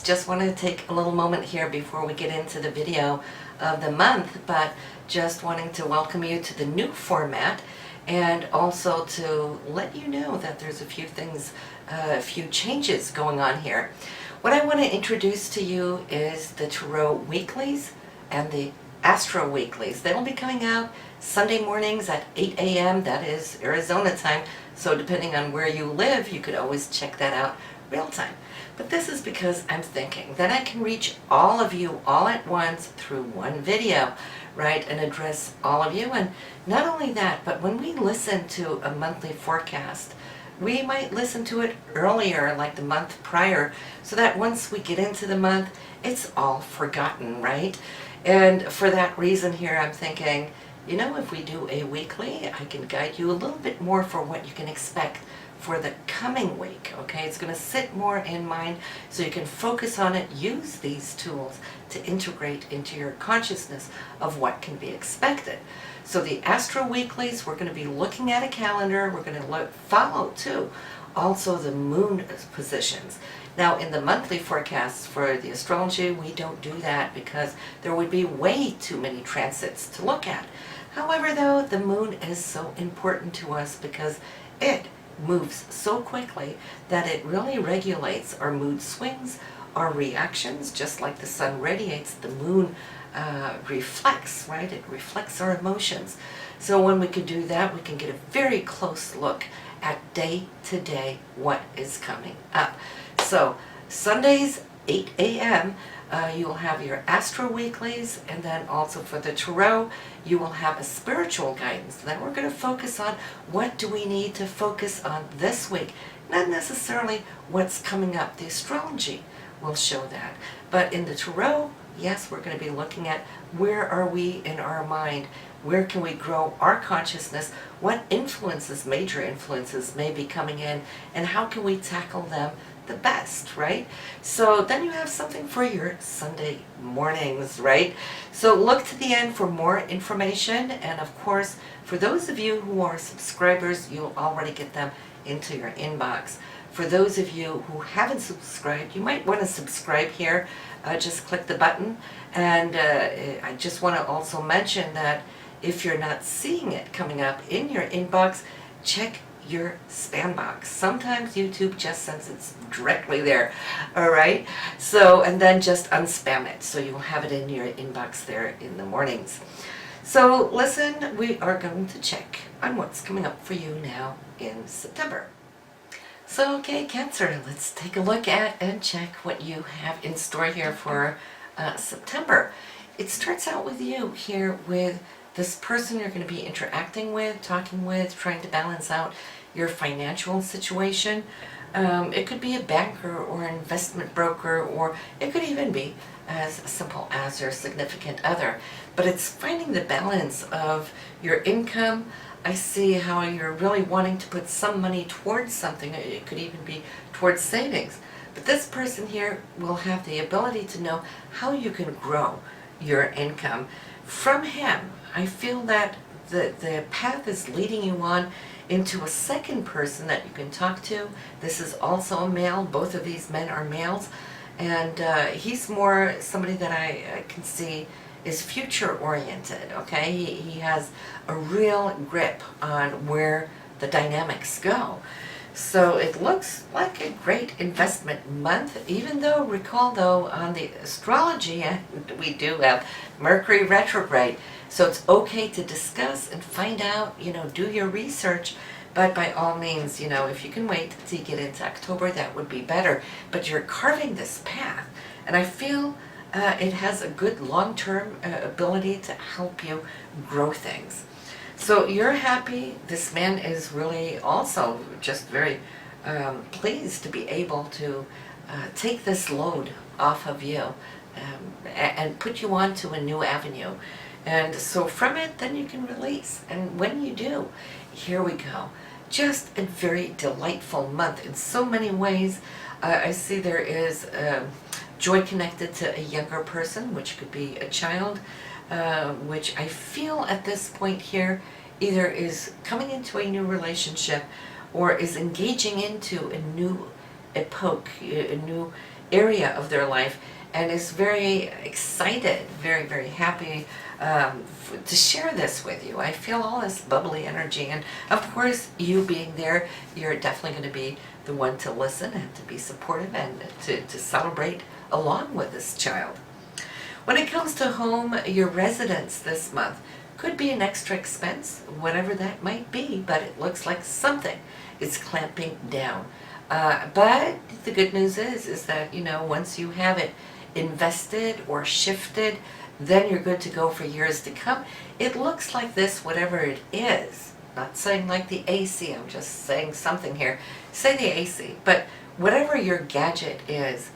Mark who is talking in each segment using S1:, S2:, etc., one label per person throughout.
S1: just wanted to take a little moment here before we get into the video of the month, but just wanting to welcome you to the new format and also to let you know that there's a few things, a few changes going on here. What I want to introduce to you is the Tarot Weeklies and the Astro Weeklies. They'll be coming out Sunday mornings at 8 a.m. That is Arizona time, so depending on where you live, you could always check that out real time. But this is because I'm thinking that I can reach all of you all at once through one video, right, and address all of you. And not only that, but when we listen to a monthly forecast, we might listen to it earlier, like the month prior, so that once we get into the month, it's all forgotten, right? And for that reason here, I'm thinking, you know, if we do a weekly, I can guide you a little bit more for what you can expect for the coming week, okay? It's going to sit more in mind so you can focus on it, use these tools to integrate into your consciousness of what can be expected. So the Astro Weeklies, we're going to be looking at a calendar. We're going to follow, too, also the moon positions. Now, in the monthly forecasts for the astrology, we don't do that because there would be way too many transits to look at. However, though, the moon is so important to us because it moves so quickly that it really regulates our mood swings, our reactions, just like the sun radiates, the moon reflects, right? It reflects our emotions. So when we can do that, we can get a very close look at day to day what is coming up. So Sundays, 8 a.m., you will have your Astro Weeklies, and then also for the Tarot, you will have a spiritual guidance. Then we're going to focus on what do we need to focus on this week, not necessarily what's coming up. The astrology will show that. But in the Tarot, yes, we're going to be looking at where are we in our mind, where can we grow our consciousness, what influences, major influences may be coming in, and how can we tackle them the best, right? So then you have something for your Sunday mornings, right? So look to the end for more information, and of course, for those of you who are subscribers, you'll already get them into your inbox. For those of you who haven't subscribed, you might want to subscribe here. Just click the button, and I just want to also mention that if you're not seeing it coming up in your inbox, check your spam box. Sometimes YouTube just sends it directly there, all right? So, and then just unspam it, so you'll have it in your inbox there in the mornings. So listen, we are going to check on what's coming up for you now in September. So, okay, Cancer, let's take a look at and check what you have in store here for September. It starts out with you here with this person you're going to be interacting with, talking with, trying to balance out your financial situation. It could be a banker or an investment broker, or it could even be as simple as your significant other. But it's finding the balance of your income. I see how you're really wanting to put some money towards something. It could even be towards savings. But this person here will have the ability to know how you can grow your income. From him, I feel that the path is leading you on into a second person that you can talk to. This is also a male. Both of these men are males. And he's more somebody that I can see is future oriented, okay? He has a real grip on where the dynamics go. So it looks like a great investment month, even though, recall though, on the astrology, we do have Mercury retrograde. So it's okay to discuss and find out, you know, do your research. But by all means, you know, if you can wait till you get into October, that would be better. But you're carving this path, and I feel it has a good long-term ability to help you grow things. So you're happy. This man is really also just very pleased to be able to take this load off of you and put you onto a new avenue. And so from it, then you can release. And when you do, here we go. Just a very delightful month in so many ways. I see there is joy connected to a younger person, which could be a child, which I feel at this point here either is coming into a new relationship or is engaging into a new epoch, a new area of their life and is very excited, very, very happy to share this with you. I feel all this bubbly energy, and of course, you being there, you're definitely going to be the one to listen and to be supportive and to celebrate along with this child. When it comes to home, your residence this month could be an extra expense, whatever that might be, but it looks like something is clamping down. But the good news is that, once you have it invested or shifted, then you're good to go for years to come. It looks like this, whatever it is. Not saying like the AC, I'm just saying something here. Say the AC, but whatever your gadget is,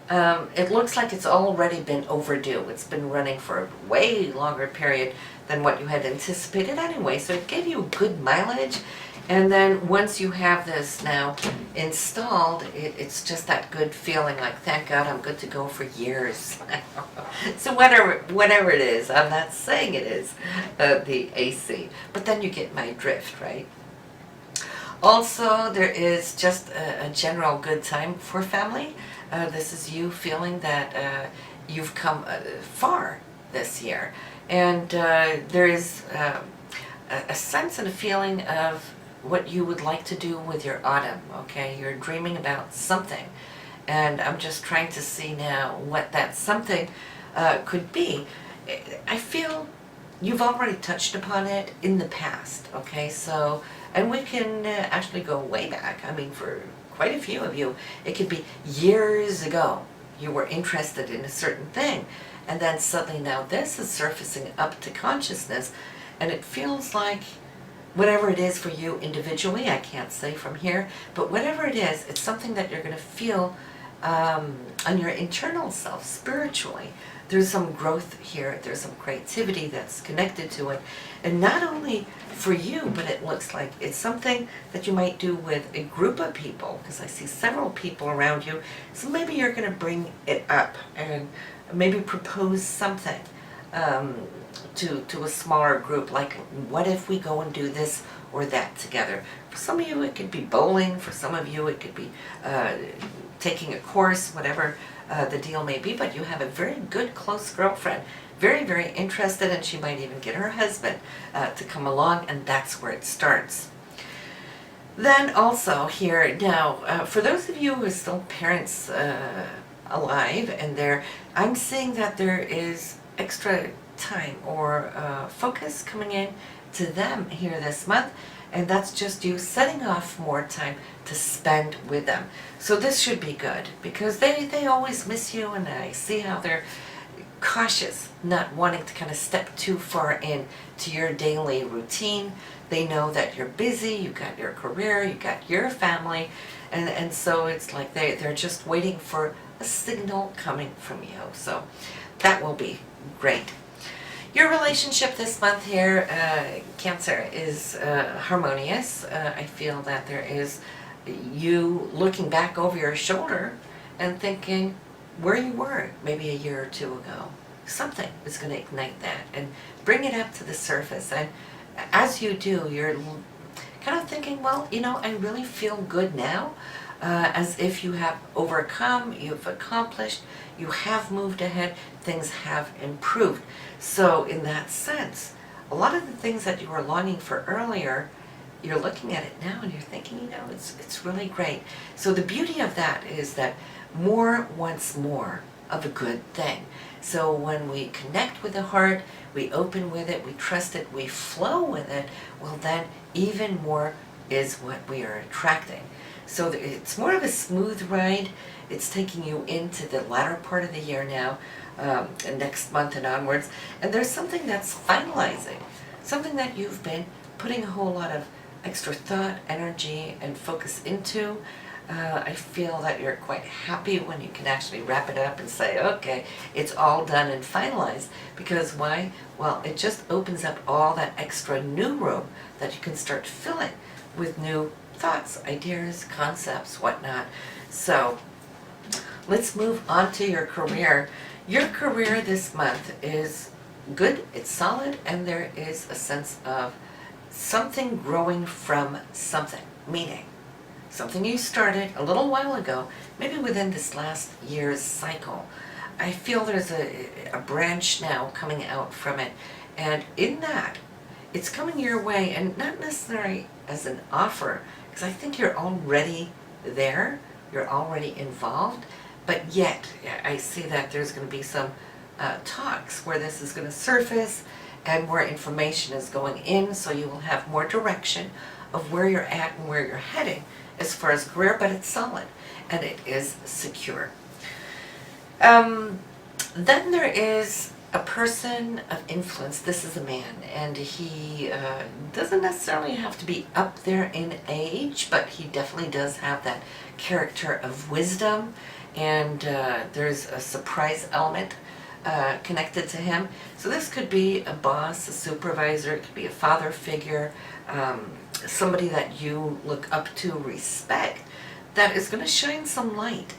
S1: it looks like it's already been overdue. It's been running for a way longer period than what you had anticipated anyway, so it gave you good mileage. And then once you have this now installed, it's just that good feeling like, thank God I'm good to go for years. So whatever it is, I'm not saying it is the AC, but then you get my drift, right? Also, there is just a general good time for family. This is you feeling that you've come far this year. And there is a sense and a feeling of what you would like to do with your autumn, okay? You're dreaming about something. And I'm just trying to see now what that something could be. I feel you've already touched upon it in the past, okay? So, and we can actually go way back. I mean, for quite a few of you, it could be years ago you were interested in a certain thing, and then suddenly now this is surfacing up to consciousness, and it feels like whatever it is for you individually, I can't say from here, but whatever it is, it's something that you're going to feel on your internal self, spiritually. There's some growth here, there's some creativity that's connected to it, and not only for you, but it looks like it's something that you might do with a group of people, because I see several people around you, so maybe you're going to bring it up and maybe propose something to a smaller group, like what if we go and do this or that together. For some of you it could be bowling, for some of you it could be taking a course, whatever the deal may be, but you have a very good close girlfriend, very, very interested, and she might even get her husband to come along, and that's where it starts. Then also here, now, for those of you who are still parents alive, and I'm seeing that there is extra time or focus coming in to them here this month, and that's just you setting off more time to spend with them. So this should be good, because they always miss you, and I see how they're cautious, not wanting to kind of step too far in to your daily routine. They know that you're busy, you got your career, you got your family, and so it's like they're just waiting for a signal coming from you. So that will be great. Your relationship this month here, Cancer, is harmonious. I feel that there is you looking back over your shoulder and thinking where you were maybe a year or two ago. Something is going to ignite that and bring it up to the surface. And as you do, you're kind of thinking, well, I really feel good now. As if you have overcome, you've accomplished, you have moved ahead, things have improved. So in that sense, a lot of the things that you were longing for earlier, you're looking at it now and you're thinking, it's really great. So the beauty of that is that more wants more of a good thing. So when we connect with the heart, we open with it, we trust it, we flow with it, well then even more is what we are attracting. So it's more of a smooth ride. It's taking you into the latter part of the year now, next month and onwards. And there's something that's finalizing, something that you've been putting a whole lot of extra thought, energy, and focus into. I feel that you're quite happy when you can actually wrap it up and say, okay, it's all done and finalized. Because why? Well, it just opens up all that extra new room that you can start filling with new thoughts, ideas, concepts, whatnot. So let's move on to your career. Your career this month is good, it's solid, and there is a sense of something growing from something, meaning something you started a little while ago, maybe within this last year's cycle. I feel there's a branch now coming out from it, and in that, it's coming your way, and not necessarily as an offer, because I think you're already there, you're already involved, but yet I see that there's going to be some talks where this is going to surface and where information is going in, so you will have more direction of where you're at and where you're heading as far as career, but it's solid and it is secure. Then there is a person of influence. This is a man, and he doesn't necessarily have to be up there in age, but he definitely does have that character of wisdom, and there's a surprise element connected to him. So this could be a boss, a supervisor, it could be a father figure, somebody that you look up to, respect, that is going to shine some light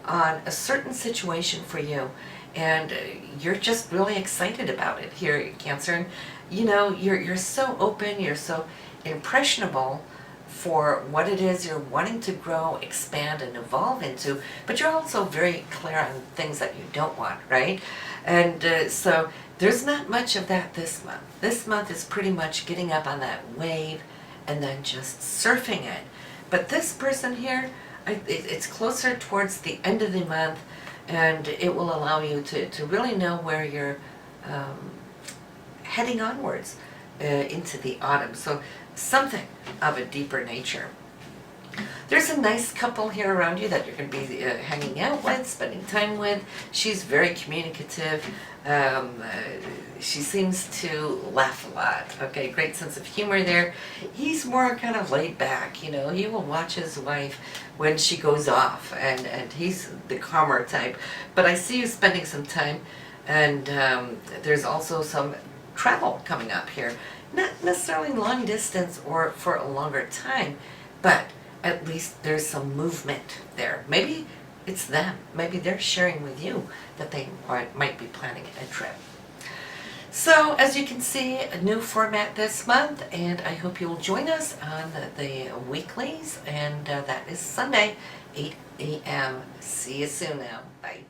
S1: on a certain situation for you, and you're just really excited about it here, Cancer. And you know, you're so open, you're so impressionable for what it is you're wanting to grow, expand, and evolve into, but you're also very clear on things that you don't want, right? And so there's not much of that this month. This month is pretty much getting up on that wave and then just surfing it. But this person here, it's closer towards the end of the month, and it will allow you to really know where you're heading onwards into the autumn. So something of a deeper nature. There's a nice couple here around you that you're going to be hanging out with, spending time with. She's very communicative. She seems to laugh a lot. Okay, great sense of humor there. He's more kind of laid back, you know. He will watch his wife when she goes off, and he's the calmer type. But I see you spending some time, and there's also some travel coming up here. Not necessarily long distance or for a longer time, but at least there's some movement there. Maybe it's them. Maybe they're sharing with you that they might be planning a trip. So as you can see, a new format this month, and I hope you'll join us on the weeklies, and that is Sunday, 8 a.m. See you soon now. Bye.